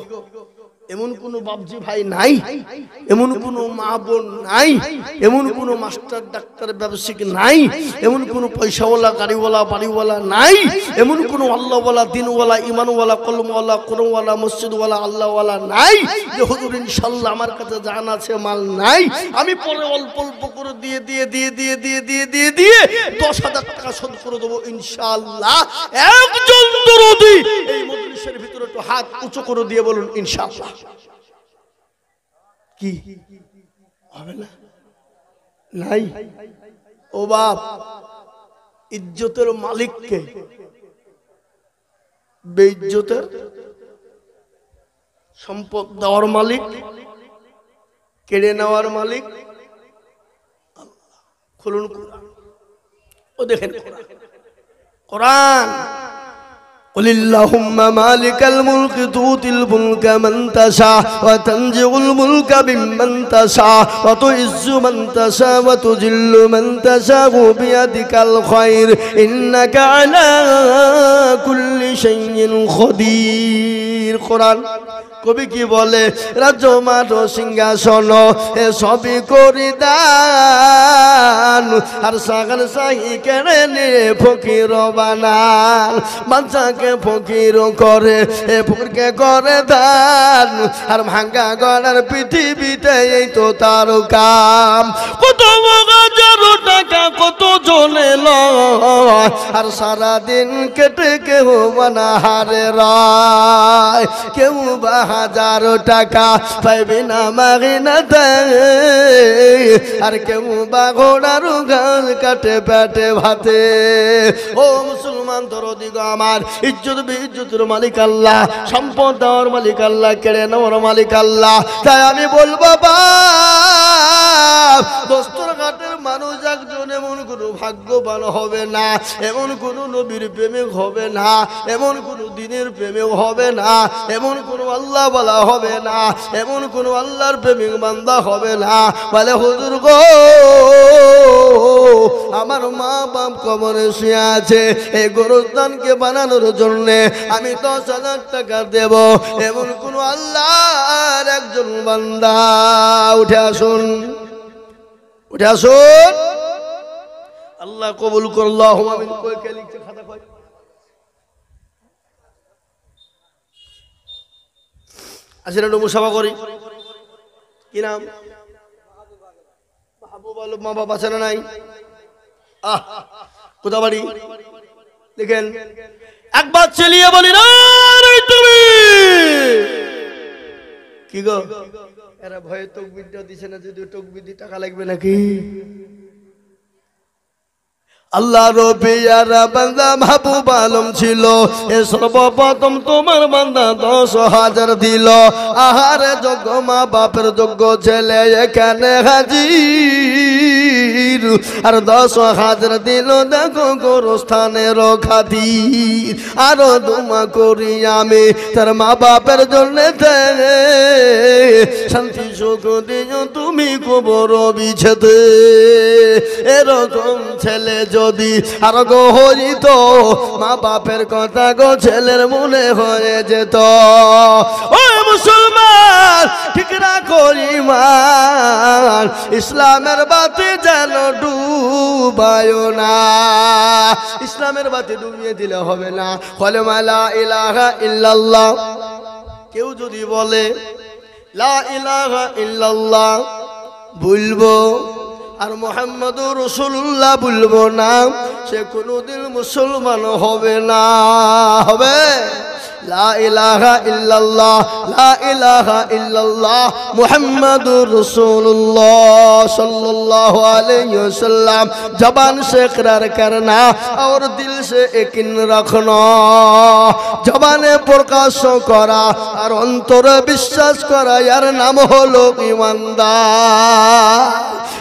এমন কোন বাপজি ভাই নাই এমন কোন মা বোন নাই এমন কোন মাস্টার ডাক্তার ব্যবসায়িক নাই এমন কোন পয়সাওয়ালা গাড়িওয়ালা বাড়িওয়ালা নাই এমন কোন আল্লাহওয়ালা দিনওয়ালা ইমানওয়ালা কলমওয়ালা কোরআনওয়ালা মসজিদওয়ালা আল্লাহওয়ালা নাই যে হুজুর ইনশাআল্লাহ আমার কাছে জান আছে মাল নাই আমি পরে অল্প অল্প করে দিয়ে 10,000 টাকা শোধ করে দেবো ইনশাআল্লাহ একজন দরদি এই মজলিসের ভিতরে একটু হাত উঁচু করে দিয়ে বলুন ইনশাআল্লাহ কি হবে না নাই ও বাপ ইজ্জতের মালিককে বেইজ্জতের সম্পদ দেওয়ার মালিক কেড়ে নেওয়ার মালিক খুলুন ও দেখেন কোরআন قل اللهم مالك الملك تؤتي الملك من تشاء وتنزع الملك ممن تشاء وتعز من تشاء وتذل من تشاء بيدك الخير إنك على كل شيء قدير قرآن কবি কি বলে রাজ্য মাঠ সিংহাসন এ সবই করি দান আর সাগর সাহি কেড়ে নিয়ে ফকির বানান বাচ্চাকে ফকির করে এ ফকিরকে করে দান আর ভাঙ্গা গড়ার পৃথিবীতে এই তো তার কাম কত হাজারো টাকা কত জনে লয় আর সারাদিন কেটে কেউ বানাহারে রায় কেউ বা 10,000 টাকা পাইবে না মাগিনাতে আর কেউ বা ঘোড়ার গাছ কাটে পেটে ভাতে ও মুসলমান দরদি গো আমার ইজ্জত বিজ্জতের মালিক আল্লাহ সম্পদ দেওয়ার মালিক আল্লাহ কেড়ে নেওয়ার মালিক আল্লাহ তাই আমি বলবো বাপ দস্তরঘাটের মানুষ একজন এমন কোনো ভাগ্যবান হবে না এমন কোনো নবীর প্রেমিক হবে না এমন কোনো দিনের প্রেমিক হবে না এমন কোনো আল্লাহ বলা হবে না এমন কোনো আল্লাহর প্রেমিক বান্দা হবে না বলে হুজুর গো আমার মা বাপ কবরে শুয়ে আছে এই গোরস্থানকে বানানোর জন্য আমি 10,000 টাকা দেব এমন কোন আল্লাহর একজন বান্দা উঠে আসুন আল্লাহ কবুল করল আমিন কই কে লিখছে খাতা কই আসলে একটু মুসাফা করি কি নাম মাহবুব আলম মা বাবা আছে না নাই কোথা বাড়ি দেখেন একবার চালিয়ে বলি না তুমি কি গো এরা ভয়ে তকবীরটা দিছে না যদি তকবীর দি টাকা লাগবে নাকি আল্লাহ রবিয়ারা বান্দা মাহবুব আলম ছিল এ সর্বপ্রথম তোমার বান্দা 10,000 দিল আহারে যোগ্য মা বাপের যোগ্য ছেলে এখানে হাজির আর 10,000 দিল দেখো গোরস্থানের খাতির আরো দুমা করি আমি তার মা বাপের জন্য শান্তি সুখ দিও তুমি কবর বিছেদে এরকম ছেলে যদি আর গো হইত মা বাপের কথা গো ছেলের মনে হয়ে যেত ও মুসলমান ঠিক রাখো ঈমান ইসলামের বাতি যেন ডুবায় না ইসলামের বাতি ডুবিয়ে দিলে হবে না কালেমা লা ইলাহা ইল্লাল্লাহ কেউ যদি বলে লা ইলাহা ইল্লাল্লাহ বলবো আর মুহাম্মাদুর রাসূলুল্লাহ বলবো না সে কোনোদিন মুসলমান হবে না হবে লা ইলাহা ইল্লাল্লাহ লা ইলাহা ইল্লাল্লাহ মুহাম্মাদুর রাসূলুল্লাহ सल्लल्लाहु अलैहि वसल्लम जबान से इकरार करना और दिल से यकीन रखना जबाने प्रकाश करा और अंतरे विश्वास करा यार नाम हलो ईमानदार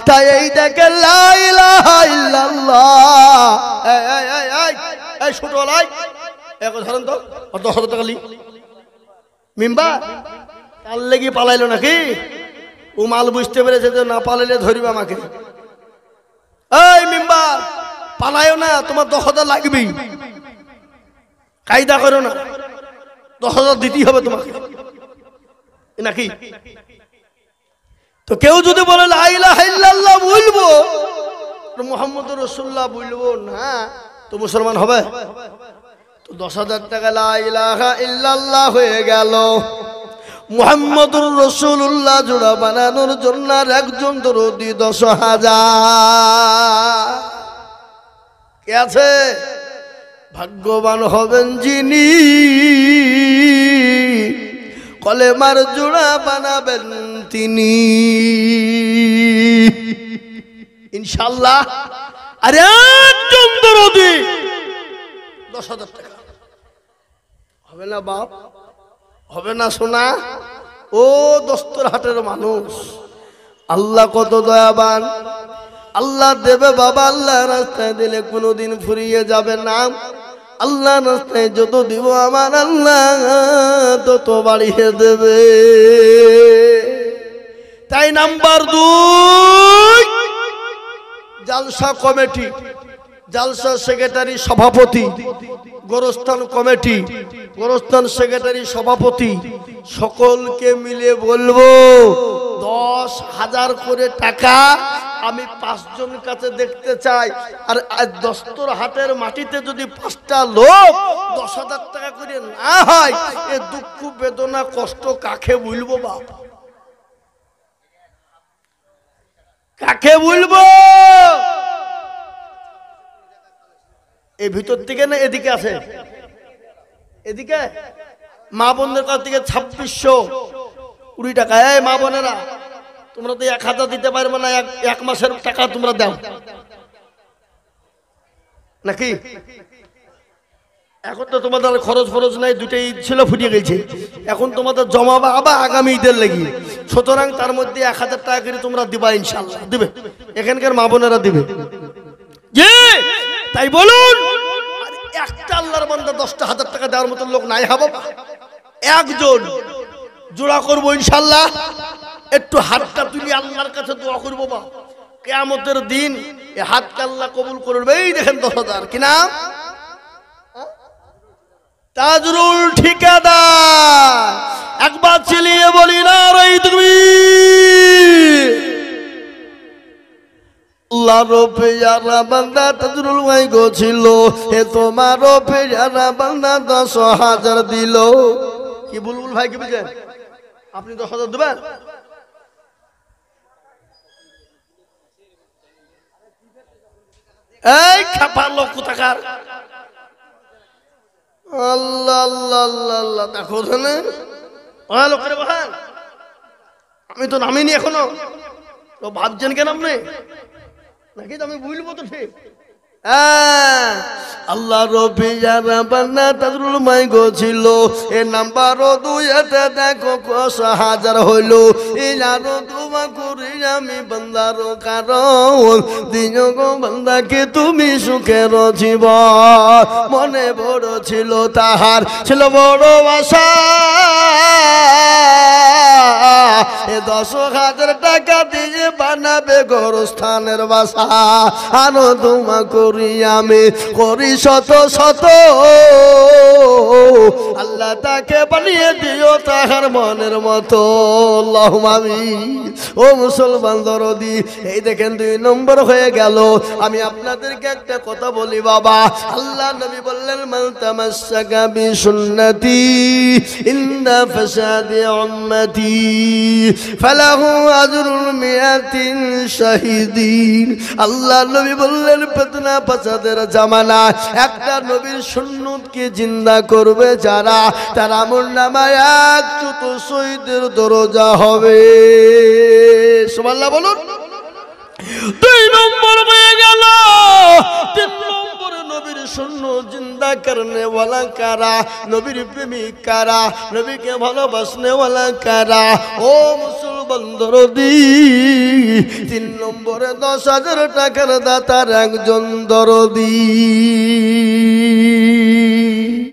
তাই এই দেখে লা ইলাহা ইল্লাল্লাহ এই ছোট লাই এক ধরেন তো 10,000 টাকা লি মিম্বা কাল লেগে পালাইলো নাকি ও মাল বুঝতে পেরেছে যে না পালাইলে ধরিবে আমাকে এই মিম্বা পালায়ও না তোমার 10,000 লাগবেই কায়দা করো না 10,000 দিতেই হবে তোমাকে নাকি তো কেউ যদি বলে লা ইলাহা ইল্লাল্লাহ বলবো মুহাম্মদুর রাসূলুল্লাহ বলবো না তো মুসলমান হবে তো 10,000 টাকা লা ইলাহা ইল্লাল্লাহ হয়ে গেল মুহাম্মদুর রাসূলুল্লাহ জোড়া বানানোর জন্য একজন দরদি 10,000 কে আছে ভাগ্যবান হবেন যিনি কলেমার জোড়া বানাবেন তিনি ইনশাআল্লাহ আরে একজন দরদি 10,000 টাকা হবে না বাপ হবে না সোনা ও দস্তরহাটের মানুষ আল্লাহ কত দয়াবান আল্লাহ দেবে বাবা আল্লাহ রাস্তায় দিলে কোনোদিন ফুরিয়ে যাবে না আল্লাহ রাস্তায় যত দিব আমার আল্লাহ তত বাড়িয়ে দেবে তাই নাম্বার 2 জালসা কমিটি জালসা সেক্রেটারি সভাপতি গোরস্থান কমিটি গোরস্থান সেক্রেটারি সভাপতি সকলকে মিলে বলবো 10,000 করে টাকা আমি 5 জন কাছে দেখতে চাই আর দস্তরহাটের মাটিতে যদি 5টা লোক 10,000 টাকা করে না হয় এ দুঃখ বেদনা কষ্ট কাকে বলবো বাপ কাকে বলবো এই ভিতর থেকে না এদিকে আছে এদিকে মা বোনদের কাছ থেকে 2620 টাকা। এই মা বোনেরা, তোমরা তো 1000 দিতে পারবে না, এক মাসের টাকা তোমরা দাও নাকি? এখন তো তোমাদের খরচ নাই, দুটাই ছিল ফুটিয়ে গেছে। এখন তোমাদের জমাবা আবার আগামী ঈদের লাগি, সুতরাং তার মধ্যে 1000 টাকা করে তোমরা দিবা, ইনশাআল্লাহ দিবে, এখানকার মা বোনেরা দিবে। জি তাই বলুন, একটা আল্লাহর বান্দা 10,000 টাকা দেওয়ার মতো লোক নাই হবে, একজন জোড়া করবো ইনশাআল্লাহ। একটু হাতটা তুলি আল্লাহর কাছে দোয়া করবো, বা কিয়ামতের দিন এই হাতকে আল্লাহ কবুল করবে। এই দেখেন 10,000, কি নাম? তাজরুল ঠিকাদার। একবার চিলিয়ে বলি না রে তুমি। আল্লাহর পেয়ারা বান্দা তাজরুল ভাই গো ছিল, এ তোমার পেয়ারা বান্দা 10,000 দিল। কি বুলবুল ভাই, কি বুঝেন আপনি? 10,000 দেবেন? এই খাপা লোক কোথাকার। আল্লাহ আল্লাহ আল্লাহ আল্লাহ, দেখো লোকের বহান, আমি তো নামিনি এখনো, তো ভাবছেন কেন আপনি? নাকি তো আমি বুঝলবো তো ঠিক। আল্লাহ রবিয়ারা বান্না তাজরুল মাই গো ছিল, এ নাম্বার 2 এতে দেখো 10,000 হইল। এই আরো দোয়া করি আমি বান্দার কারণ, দিও গো বান্দাকে তুমি সুখের জীবন। মনে বড় ছিল তাহার, ছিল বড় আশা, এ 10,000 টাকা দিয়ে বানাবে গোরস্থানের বাসা। আনো দোয়া করি আমি, করি শত শত, আল্লাহ তাকে বানিয়ে দিও তাহার মনের মতো। আল্লাহুম্মা আমিন। ও মুসলমান দরদি, এই দেখেন 2 নম্বর হয়ে গেল। আমি আপনাদেরকে একটা কথা বলি বাবা, আল্লাহ নবী বললেন, মান তামাসসাকা বিসুন্নতি ইন্না ফাসাদি উম্মতি ফালাহু আজরুল মিয়াতিন শাহিদিন। আল্লাহ নবী বললেন, ফিতনা ফাসাদের জামানা একটা নবীর সুন্নতকে জিন্দা করবে যারা, তার আমলনামায় 1 শহীদের দরজা হবে। সুবহানাল্লাহ বলুন। 2 নম্বর হয়ে গেল। 3 নম্বর নবীর সুন্নত জিন্দা করনে ওয়ালা কারা, নবীর প্রেমিক কারা, নবীকে ভালোবাসনে ওয়ালা কারা। ও মুসলমান দরদি, 3 নম্বরে 10,000 টাকার দাতার একজন দরদি।